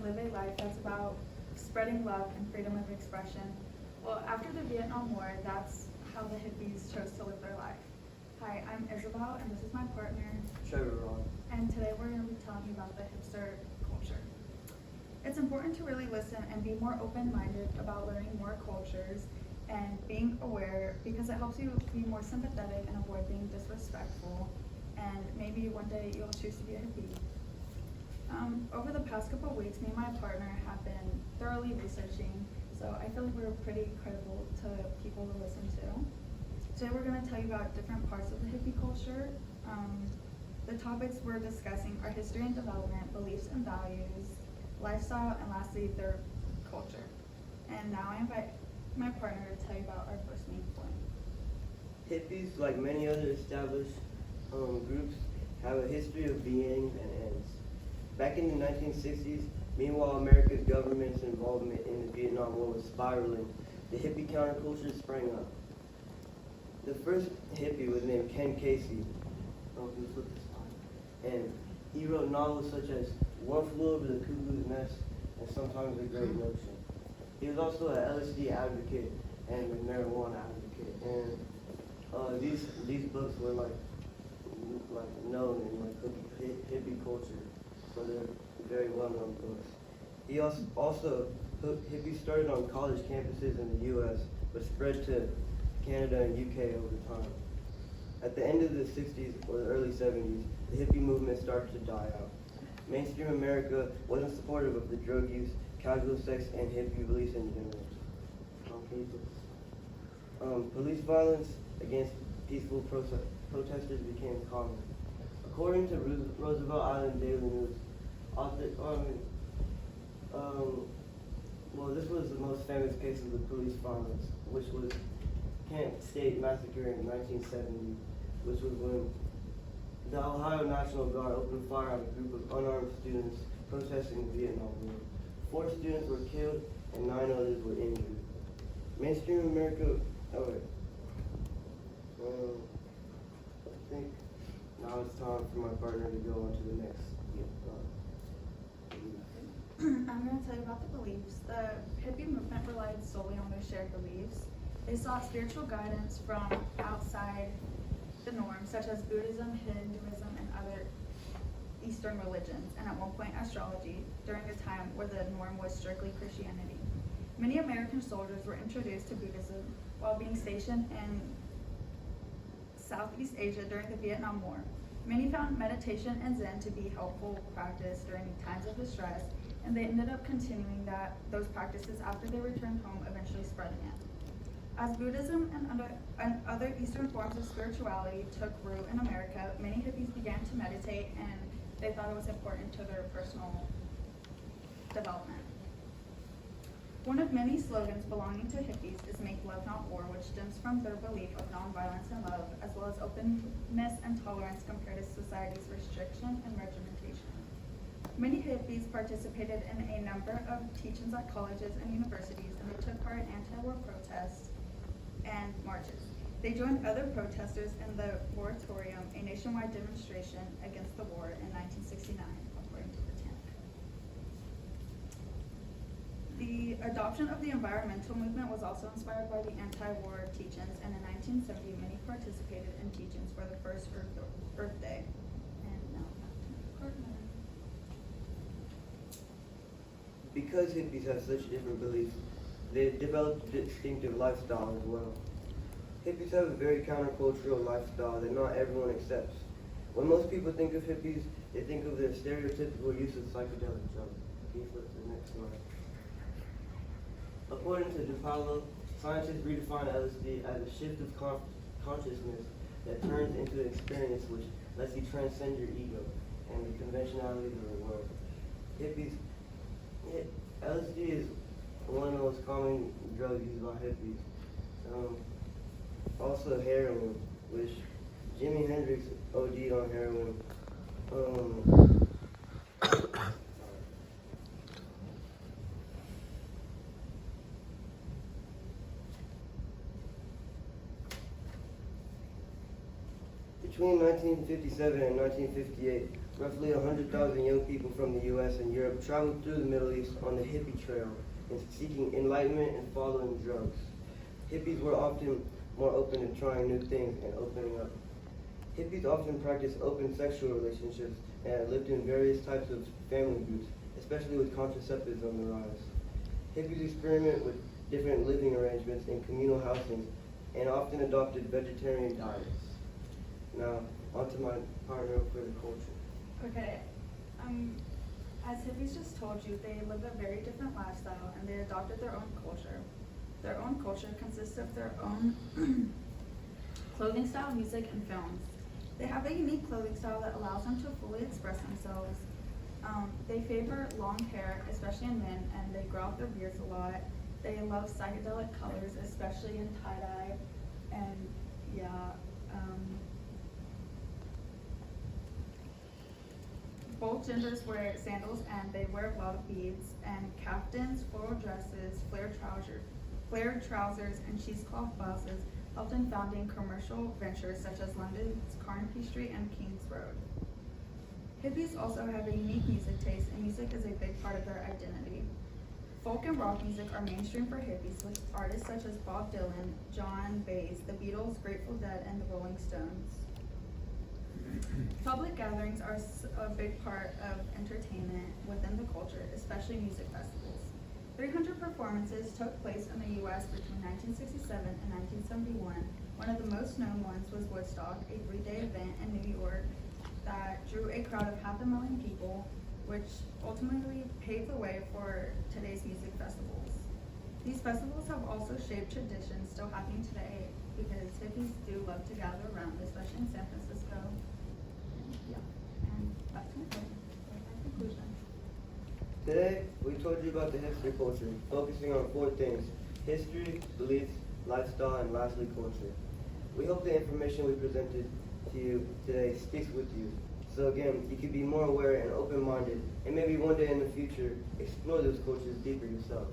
live a life that's about spreading love and freedom of expression. Well, after the Vietnam War, that's how the hippies chose to live their life. Hi, I'm Isabel, and this is my partner, Trevor Ron. and today we're going to be telling you about the hipster culture. It's important to really listen and be more open-minded about learning more cultures and being aware, because it helps you be more sympathetic and avoid being disrespectful, and maybe one day you'll choose to be a hippie. Over the past couple of weeks, me and my partner have been thoroughly researching, so I feel like we're pretty credible to people to listen to. Today we're going to tell you about different parts of the hippie culture. The topics we're discussing are history and development, beliefs and values, lifestyle, and lastly, their culture. And now I invite my partner to tell you about our first main point. Hippies, like many other established groups, have a history of beginnings and ends. Back in the 1960s, meanwhile America's government's involvement in the Vietnam War was spiraling, the hippie counterculture sprang up. The first hippie was named Ken Casey, and he wrote novels such as One Flew Over the Cuckoo's Nest and Sometimes a Great Notion. He was also an LSD advocate and a marijuana advocate, and these books were like known in like the hippie culture, so they're very well-known books. He also hippies started on college campuses in the U.S. but spread to Canada and UK over time. At the end of the 60s or the early 70s, the hippie movement started to die out. Mainstream America wasn't supportive of the drug use, casual sex, and hippie beliefs in general. Police violence against peaceful protesters became common. According to Roosevelt Island Daily News, this was the most famous case of the police violence, which was Camp State Massacre in 1970, which was when the Ohio National Guard opened fire on a group of unarmed students protesting the Vietnam War. 4 students were killed and 9 others were injured. Mainstream America, I think now it's time for my partner to go on to the next. I'm going to tell you about the beliefs. The hippie movement relied solely on their shared beliefs. They sought spiritual guidance from outside the norm, such as Buddhism, Hinduism, and other Eastern religions, and at one point astrology, during a time where the norm was strictly Christianity. Many American soldiers were introduced to Buddhism while being stationed in Southeast Asia during the Vietnam War. Many found meditation and Zen to be helpful practice during times of distress, and they ended up continuing those practices after they returned home, eventually spreading it. As Buddhism and other Eastern forms of spirituality took root in America, many hippies began to meditate, and they thought it was important to their personal development. One of many slogans belonging to hippies is "Make Love Not War," which stems from their belief of nonviolence and love, as well as openness and tolerance compared to society's restriction and regimentation. Many hippies participated in a number of teach-ins at colleges and universities, and they took part in anti-war protests and marches. They joined other protesters in the Moratorium, a nationwide demonstration against the war in 1969, according to Britannica. The adoption of the environmental movement was also inspired by the anti-war teach-ins, and in 1970, many participated in teach-ins for the first Earth Day. And now back to my partner. Because hippies have such different beliefs, they developed a distinctive lifestyle as well. Hippies have a very countercultural lifestyle that not everyone accepts. When most people think of hippies, they think of their stereotypical use of psychedelic drugs. Can you flip to the next slide? According to DePaulo, scientists redefine LSD as a shift of consciousness that turns into an experience which lets you transcend your ego and the conventionalities of the world. LSD is one of the most common drugs used by hippies. Also heroin, which Jimi Hendrix OD'd on heroin. Between 1957 and 1958, Roughly 100,000 young people from the U.S. and Europe traveled through the Middle East on the hippie trail and seeking enlightenment and following drugs. Hippies were often more open to trying new things and opening up. Hippies often practiced open sexual relationships and lived in various types of family groups, especially with contraceptives on the rise. Hippies experiment with different living arrangements in communal housing and often adopted vegetarian diets. Now, onto my partner for the culture. Okay, as hippies just told you, they live a very different lifestyle and they adopted their own culture. Their own culture consists of their own clothing style, music, and films. They have a unique clothing style that allows them to fully express themselves. They favor long hair, especially in men, and they grow out their beards a lot. They love psychedelic colors, especially in tie-dye, and yeah. Both genders wear sandals and they wear a lot of beads and caftans, floral dresses, flared trousers, and cheesecloth blouses, often found in commercial ventures such as London's Carnaby Street and Kings Road. Hippies also have a unique music taste, and music is a big part of their identity. Folk and rock music are mainstream for hippies, with artists such as Bob Dylan, John Baez, the Beatles, Grateful Dead, and the Rolling Stones. Public gatherings are a big part of entertainment within the culture, especially music festivals. 300 performances took place in the U.S. between 1967 and 1971. One of the most known ones was Woodstock, a 3-day event in New York that drew a crowd of 500,000 people, which ultimately paved the way for today's music festivals. These festivals have also shaped traditions still happening today because hippies do love to gather around, especially in San Francisco. Yeah, and that's my conclusion. Today, we told you about the history culture, focusing on 4 things: history, beliefs, lifestyle, and lastly, culture. We hope the information we presented to you today sticks with you. So again, you can be more aware and open-minded, and maybe one day in the future, explore those cultures deeper yourself.